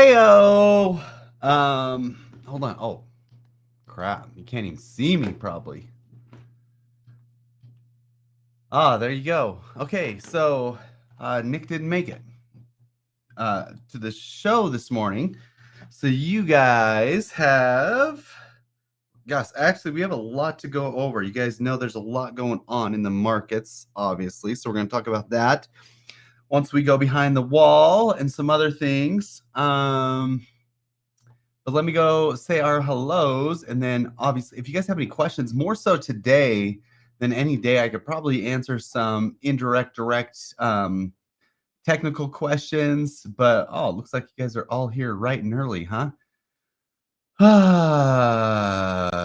Heyo. Hold on. Oh, crap. You can't even see me probably. There you go. Okay, so Nick didn't make it to the show this morning. So you guys have actually we have a lot to go over. You guys know there's a lot going on in the markets, obviously. So we're going to talk about that once we go behind the wall and some other things. But let me go say our hellos, and then obviously, if you guys have any questions, more so today than any day, I could probably answer some indirect, direct technical questions. But it looks like you guys are all here right and early, huh?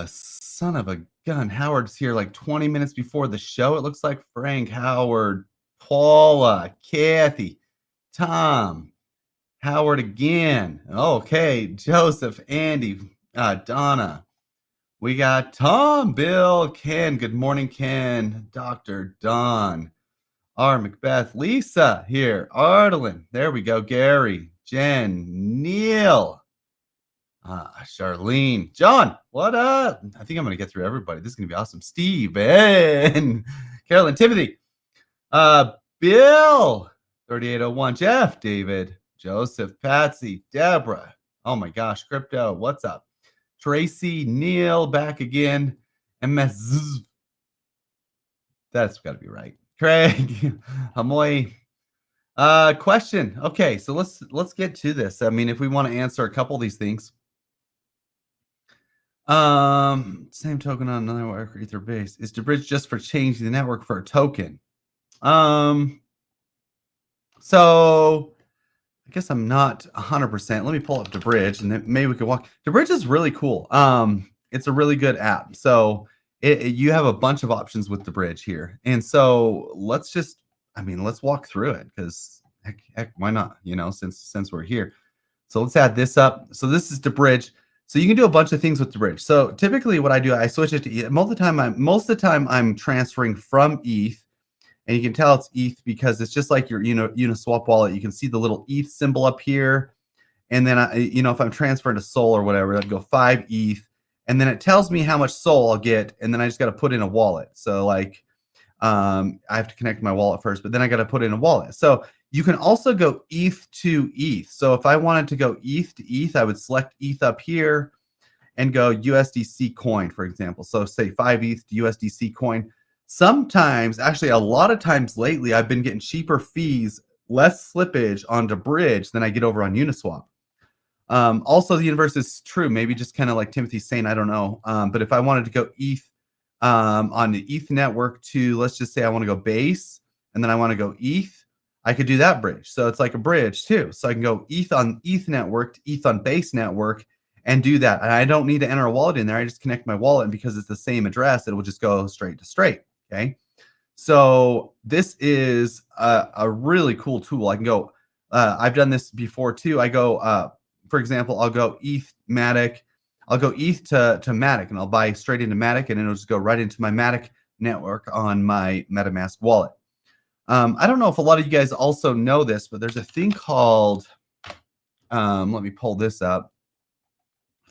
Son of a gun. Howard's here like 20 minutes before the show. It looks like Frank, Howard, Paula, Kathy, Tom, Howard again. Okay, Joseph, Andy, Donna. We got Tom, Bill, Ken. Good morning, Ken. Dr. Don, R. Macbeth, Lisa here. Ardelin. There we go. Gary, Jen, Neil, Charlene, John. What up? I think I'm going to get through everybody. This is going to be awesome. Steve and Carolyn, Timothy, Bill, 3801, Jeff, David, Joseph, Patsy, Deborah. Oh my gosh, Crypto, what's up? Tracy, Neil, back again. MS. That's got to be right. Craig, Amoy. Question. Okay, so let's get to this. I mean, if we want to answer a couple of these things. Same token on another network Ether base. Is the bridge just for changing the network for a token? So I guess I'm not 100%. Let me pull up the bridge, and then maybe we can walk. The bridge is really cool. It's a really good app. So you have a bunch of options with the bridge here, and so let's walk through it because heck, why not? Since we're here. So let's add this up. So this is the bridge. So you can do a bunch of things with the bridge. So typically, what I do, I switch it to ETH. Most of the time, I'm transferring from ETH. And you can tell it's ETH because it's just like your Uniswap wallet. You can see the little ETH symbol up here. And then, if I'm transferring to Sol or whatever, I'd go 5 ETH. And then it tells me how much Sol I'll get. And then I just got to put in a wallet. So like I have to connect my wallet first, but then I got to put in a wallet. So you can also go ETH to ETH. So if I wanted to go ETH to ETH, I would select ETH up here and go USDC coin, for example. So say 5 ETH to USDC coin. Sometimes, actually a lot of times lately, I've been getting cheaper fees, less slippage on the bridge than I get over on Uniswap. Also, the universe is true. Maybe just kind of like Timothy's saying, I don't know. But if I wanted to go ETH on the ETH network to, let's just say I want to go base, and then I want to go ETH, I could do that bridge. So it's like a bridge too. So I can go ETH on ETH network to ETH on base network and do that. And I don't need to enter a wallet in there. I just connect my wallet, and because it's the same address, it will just go straight to straight. Okay, so this is a really cool tool. I can go, I've done this before too. I go, for example, I'll go ETH Matic. I'll go ETH to Matic, and I'll buy straight into Matic, and it'll just go right into my Matic network on my MetaMask wallet. I don't know if a lot of you guys also know this, but there's a thing called, let me pull this up,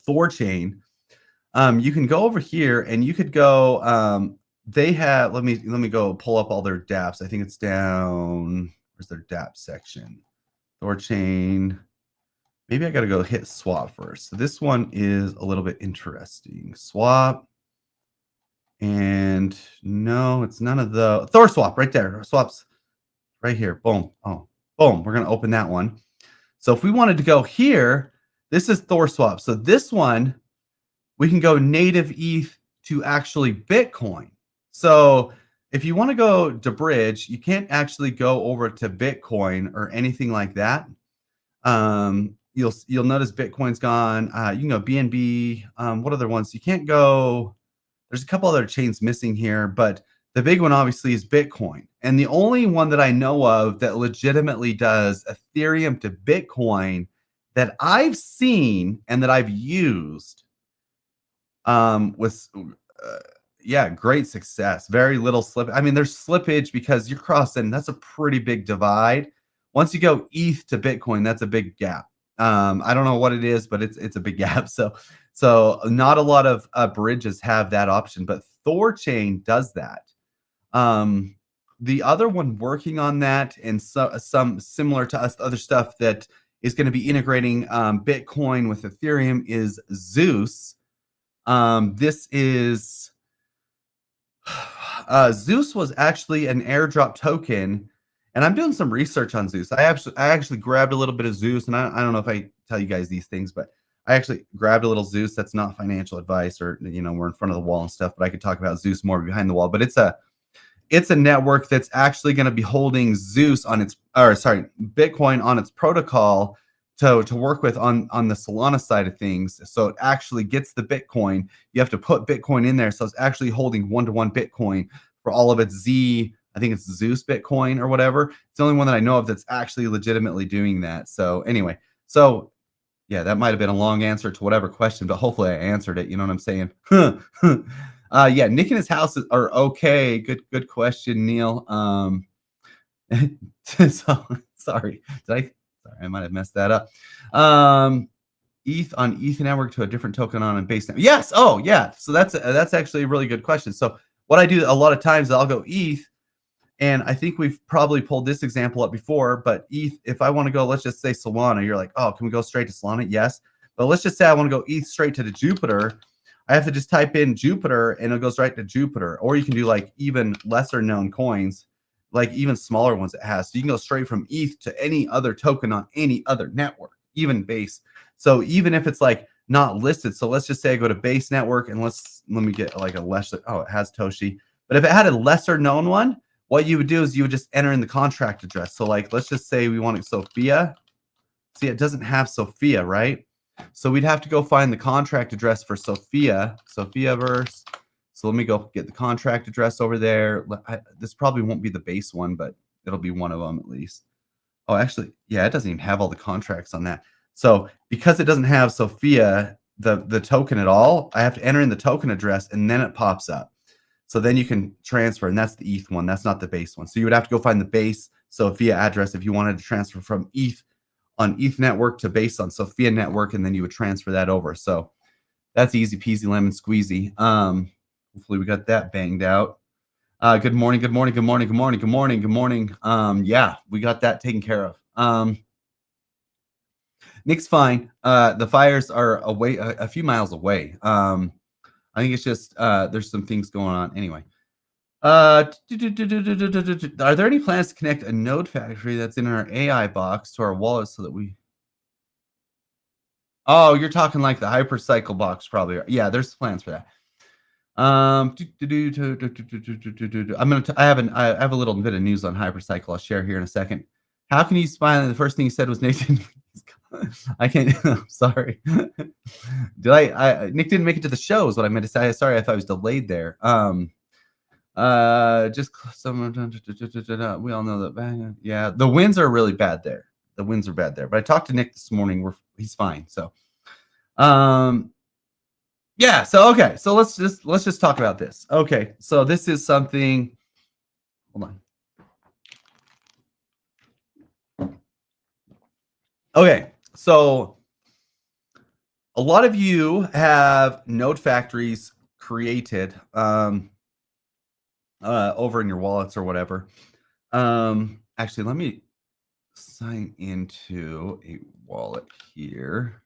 Thorchain. You can go over here, and you could go, they have, let me go pull up all their dApps. I think it's down, where's their dApp section? Thorchain. Maybe I got to go hit swap first. So this one is a little bit interesting. Swap. And no, it's none of the ThorSwap right there. Swaps right here. Boom. Oh, boom. We're going to open that one. So if we wanted to go here, this is ThorSwap. So this one, we can go native ETH to actually Bitcoin. So if you want to go to bridge, you can't actually go over to Bitcoin or anything like that. You'll notice Bitcoin's gone. You can go BNB. What other ones? You can't go. There's a couple other chains missing here, but the big one obviously is Bitcoin. And the only one that I know of that legitimately does Ethereum to Bitcoin that I've seen and that I've used was great success. Very little slip. I mean, there's slippage because you're crossing. That's a pretty big divide. Once you go ETH to Bitcoin, that's a big gap. I don't know what it is, but it's a big gap. So not a lot of bridges have that option, but Thorchain does that. Um, the other one working on that and some similar to us other stuff that is going to be integrating Bitcoin with Ethereum is Zeus. This is Zeus was actually an airdrop token, and I'm doing some research on Zeus. I actually grabbed a little bit of Zeus, and I don't know if I tell you guys these things, but I actually grabbed a little Zeus. That's not financial advice, or we're in front of the wall and stuff, but I could talk about Zeus more behind the wall. But it's a network that's actually going to be holding Zeus on its, or sorry, Bitcoin on its protocol to work with on the Solana side of things. So it actually gets the Bitcoin. You have to put Bitcoin in there. So it's actually holding one-to-one Bitcoin for all of its I think it's Zeus Bitcoin or whatever. It's the only one that I know of that's actually legitimately doing that. So anyway, so yeah, that might have been a long answer to whatever question, but hopefully I answered it. You know what I'm saying? Yeah, Nick and his house are okay. Good question, Neil. So sorry. Sorry, I might have messed that up. ETH on ETH network to a different token on a base network. Yes. Oh, yeah. So that's actually a really good question. So what I do a lot of times, I'll go ETH, and I think we've probably pulled this example up before, but ETH, if I want to go, let's just say Solana, you're like, oh, can we go straight to Solana? Yes. But let's just say I want to go ETH straight to the Jupiter. I have to just type in Jupiter and it goes right to Jupiter. Or you can do like even lesser known coins, like even smaller ones it has. So you can go straight from ETH to any other token on any other network, even Base. So even if it's like not listed, so let's just say I go to Base Network and let me get like a lesser, oh, it has Toshi. But if it had a lesser known one, what you would do is you would just enter in the contract address. So like, let's just say we wanted Sophia. See, it doesn't have Sophia, right? So we'd have to go find the contract address for Sophia verse. So let me go get the contract address over there. This probably won't be the base one, but it'll be one of them at least. Oh, actually, yeah, it doesn't even have all the contracts on that. So because it doesn't have Sophia, the token at all, I have to enter in the token address and then it pops up. So then you can transfer, and that's the ETH one. That's not the base one. So you would have to go find the base Sophia address if you wanted to transfer from ETH on ETH network to base on Sophia network, and then you would transfer that over. So that's easy peasy lemon squeezy. Hopefully we got that banged out. Good morning. Yeah, we got that taken care of. Nick's fine. The fires are away a few miles away. I think it's just there's some things going on. Anyway. Are there any plans to connect a node factory that's in our AI box to our wallet so that we... Oh, you're talking like the hypercycle box, probably. Yeah, there's plans for that. I have a little bit of news on hypercycle I'll share here in a second. How can you smile? The first thing he said was Nathan. I can't. I'm sorry. Nick didn't make it to the show is what I meant to say. Sorry if I was delayed there. Just someone. We all know that. Yeah, the winds are really bad there. The winds are bad there. But I talked to Nick this morning. He's fine. So, yeah. So okay. So let's just talk about this. Okay. So this is something. Hold on. Okay. So a lot of you have node factories created over in your wallets or whatever. Actually, let me sign into a wallet here.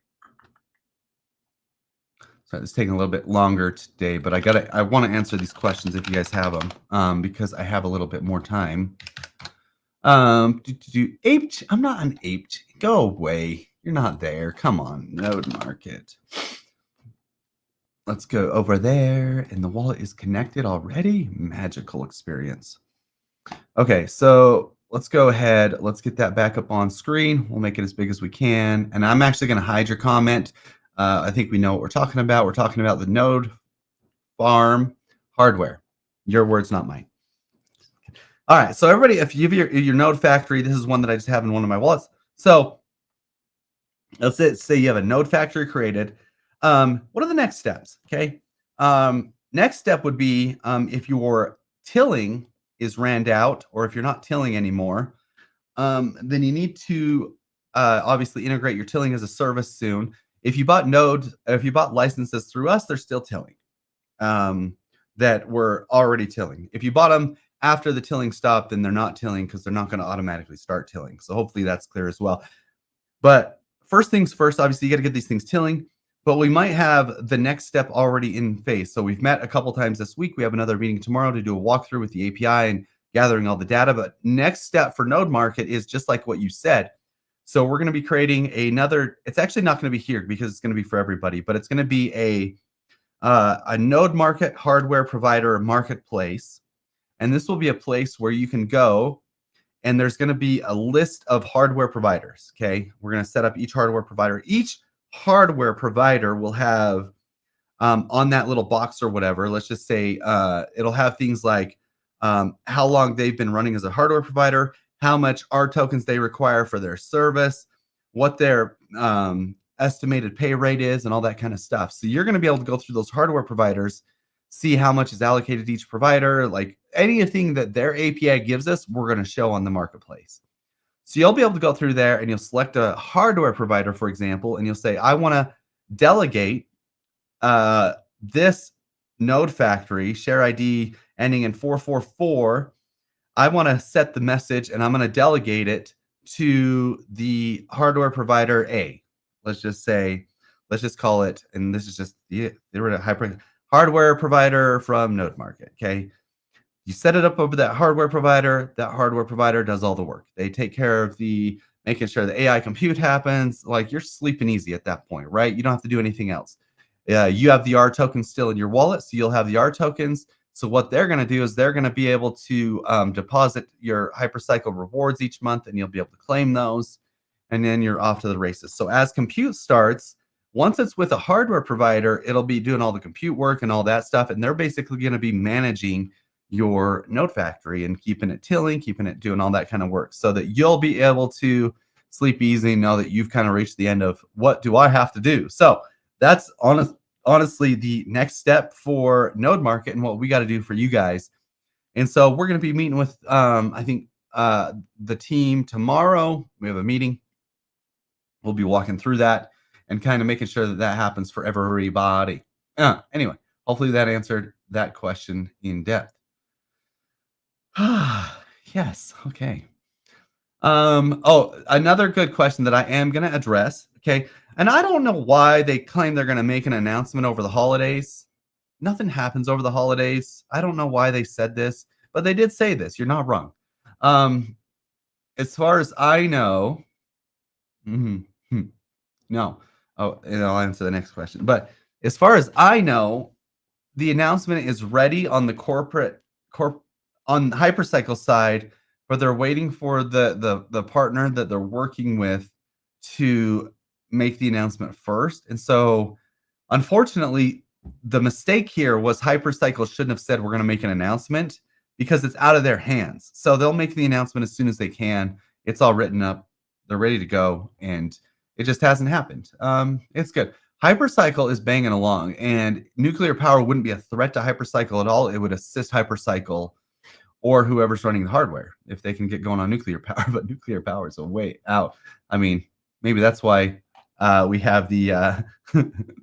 So it's taking a little bit longer today, but I want to answer these questions if you guys have them, because I have a little bit more time. Ape? I'm not an ape. Go away. You're not there. Come on, node market. Let's go over there, and the wallet is connected already. Magical experience. Okay, so let's go ahead. Let's get that back up on screen. We'll make it as big as we can. And I'm actually going to hide your comment. I think we know what we're talking about. We're talking about the node farm hardware. Your words, not mine. All right, so everybody, if you have your node factory, this is one that I just have in one of my wallets. So let's say you have a node factory created. What are the next steps? Okay. Next step would be if your tilling is ran out, or if you're not tilling anymore, then you need to obviously integrate your tilling as a service soon. If you bought licenses through us, they're still tilling. Um, that were already tilling. If you bought them after the tilling stopped, then they're not tilling because they're not going to automatically start tilling. So hopefully that's clear as well. But first things first, obviously you got to get these things tilling. But we might have the next step already in phase. So we've met a couple times this week. We have another meeting tomorrow to do a walkthrough with the API and gathering all the data. But next step for Node Market is just like what you said. So we're going to be creating another. It's actually not going to be here because it's going to be for everybody, but it's going to be a Node Market hardware provider marketplace. And this will be a place where you can go and there's going to be a list of hardware providers. Okay. We're going to set up each hardware provider. Each hardware provider will have on that little box or whatever, let's just say it'll have things like how long they've been running as a hardware provider, how much R tokens they require for their service, what their estimated pay rate is, and all that kind of stuff. So you're going to be able to go through those hardware providers, see how much is allocated to each provider, like anything that their API gives us, we're going to show on the marketplace. So you'll be able to go through there and you'll select a hardware provider, for example, and you'll say, I want to delegate this node factory, share ID ending in 444. I want to set the message and I'm going to delegate it to the hardware provider A. Let's just call it, and this is just the hardware provider from Node Market. Okay. You set it up over that hardware provider does all the work. They take care of the making sure the AI compute happens. Like you're sleeping easy at that point, right? You don't have to do anything else. You have the R tokens still in your wallet, so you'll have the R tokens. So what they're going to do is they're going to be able to deposit your Hypercycle rewards each month, and you'll be able to claim those, and then you're off to the races. So as compute starts, once it's with a hardware provider, it'll be doing all the compute work and all that stuff, and they're basically going to be managing your node factory and keeping it tilling, keeping it doing all that kind of work so that you'll be able to sleep easy and know that you've kind of reached the end of what do I have to do. So that's honestly the next step for Node Market and what we got to do for you guys. And so we're going to be meeting with, I think, the team tomorrow. We have a meeting. We'll be walking through that and kind of making sure that that happens for everybody. Anyway, hopefully that answered that question in depth. Yes. Okay. Oh, another good question that I am going to address. Okay. And I don't know why they claim they're going to make an announcement over the holidays. Nothing happens over the holidays. I don't know why they said this, but they did say this. You're not wrong. As far as I know, no. Oh, and I'll answer the next question. But as far as I know, the announcement is ready on the on the Hypercycle side, but they're waiting for the partner that they're working with to make the announcement first. And so, unfortunately, the mistake here was Hypercycle shouldn't have said we're going to make an announcement because it's out of their hands. So they'll make the announcement as soon as they can. It's all written up. They're ready to go, and it just hasn't happened. It's good. Hypercycle is banging along, and nuclear power wouldn't be a threat to Hypercycle at all. It would assist Hypercycle or whoever's running the hardware if they can get going on nuclear power. But nuclear power is a way out. I mean, maybe that's why we have the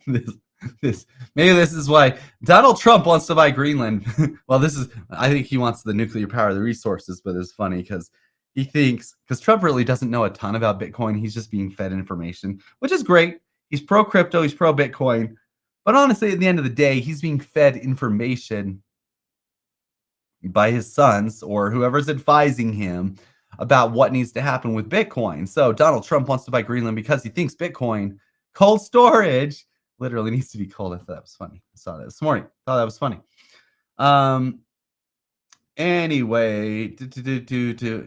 this. Maybe this is why Donald Trump wants to buy Greenland. Well, I think he wants the nuclear power, the resources, but it's funny because he thinks, because Trump really doesn't know a ton about Bitcoin. He's just being fed information, which is great. He's pro crypto, he's pro Bitcoin. But honestly, at the end of the day, he's being fed information by his sons or whoever's advising him about what needs to happen with Bitcoin. So Donald Trump wants to buy Greenland because he thinks Bitcoin cold storage literally needs to be cold. I thought that was funny. I saw that this morning. Thought that was funny. Anyway,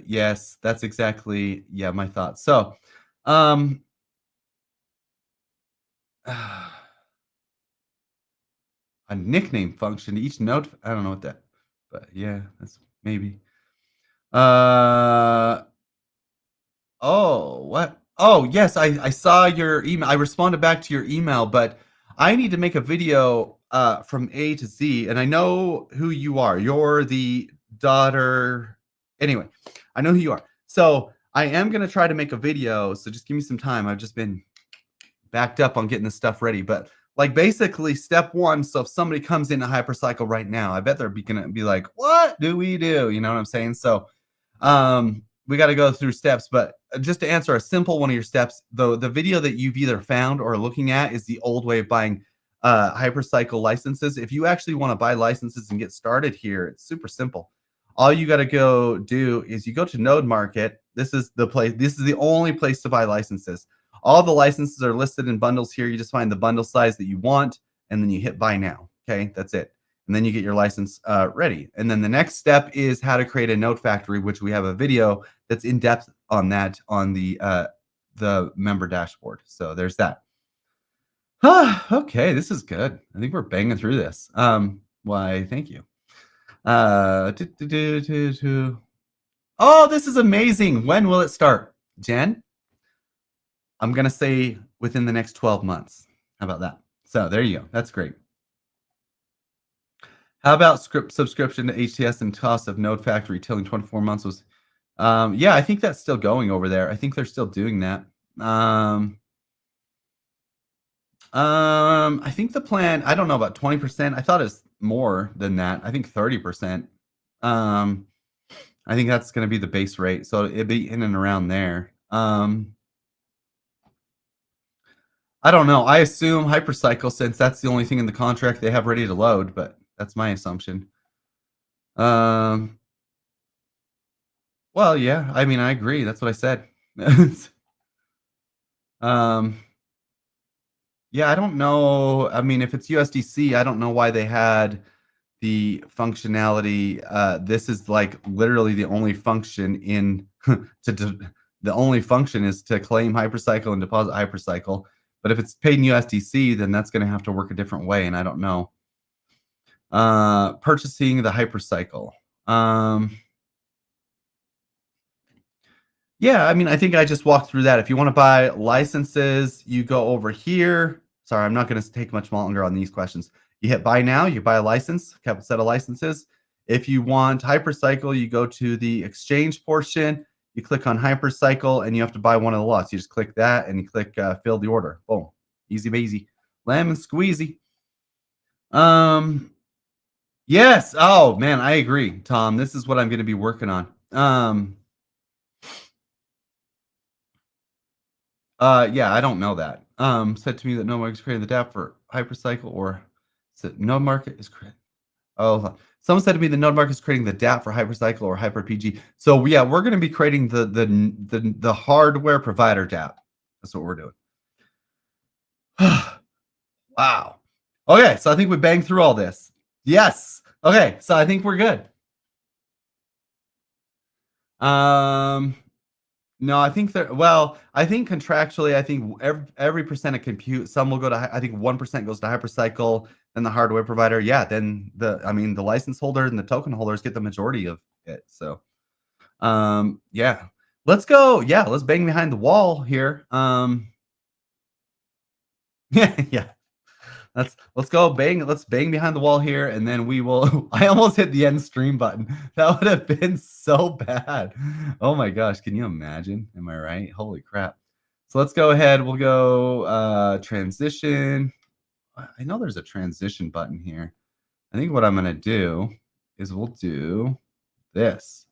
yes, that's exactly my thoughts. So, a nickname function to each node. I don't know what that, but yeah, that's maybe. Oh, what? Oh, yes, I saw your email. I responded back to your email, but I need to make a video from A to Z, and I know who you are. You're the daughter. Anyway, I know who you are. So I am gonna try to make a video, so just give me some time. I've just been backed up on getting this stuff ready. But like basically step one. So if somebody comes into hypercycle right now, I bet they're gonna be like, what do we do? You know what I'm saying? So we got to go through steps, but just to answer a simple one of your steps, the video that you've either found or are looking at is the old way of buying hypercycle licenses. If you actually want to buy licenses and get started here, it's super simple. All you got to go do is you go to Node Market. This is the place. This is the only place to buy licenses. All the licenses are listed in bundles here. You just find the bundle size that you want, and then you hit buy now. Okay, that's it. And then you get your license ready. And then the next step is how to create a node factory, which we have a video that's in depth on that on the member dashboard. So there's that. Okay, this is good. I think we're banging through this. Why, thank you. Oh, this is amazing. When will it start? Jen? I'm going to say within the next 12 months. How about that? So there you go. That's great. How about script subscription to HTS and cost of Node Factory tilling 24 months was? Yeah, I think that's still going over there. I think they're still doing that. I think the plan, I don't know about 20%. I thought it's more than that. I think 30%. I think that's going to be the base rate. So it'd be in and around there. I don't know. I assume hypercycle, since that's the only thing in the contract they have ready to load, but that's my assumption. Well, yeah. I mean, I agree. That's what I said. Yeah, I don't know. I mean, if it's USDC, I don't know why they had the functionality. This is like literally the only function in the only function is to claim hypercycle and deposit hypercycle. But if it's paid in USDC, then that's going to have to work a different way, and I don't know. Purchasing the hypercycle. Yeah, I mean, I think I just walked through that. If you want to buy licenses, you go over here. Sorry, I'm not going to take much longer on these questions. You hit buy now, you buy a license, a set of licenses. If you want hypercycle, you go to the exchange portion, you click on hypercycle, and you have to buy one of the lots. You just click that and you click fill the order. Boom. Easy bazy. Lemon squeezy. Yes. Oh man, I agree, Tom. This is what I'm going to be working on. Yeah, I don't know that. Said to me that no market is creating the DApp for hypercycle, or said no market is creating. Oh, someone said to me the node market is creating the DApp for hypercycle or hyper-PG. So yeah, we're going to be creating the hardware provider DApp. That's what we're doing. Wow. Okay, so I think we banged through all this. Yes. Okay, so I think we're good. No, I think that. Well, I think contractually, I think every percent of compute, some will go to. I think 1% goes to hypercycle, and the hardware provider. Yeah, then the license holder and the token holders get the majority of it. So, yeah, let's go. Yeah, let's bang behind the wall here. Yeah, yeah. Let's go bang. Let's bang behind the wall here, and then we will. I almost hit the end stream button. That would have been so bad. Oh my gosh, can you imagine? Am I right? Holy crap. So let's go ahead. We'll go transition. I know there's a transition button here. I think what I'm gonna do is we'll do this.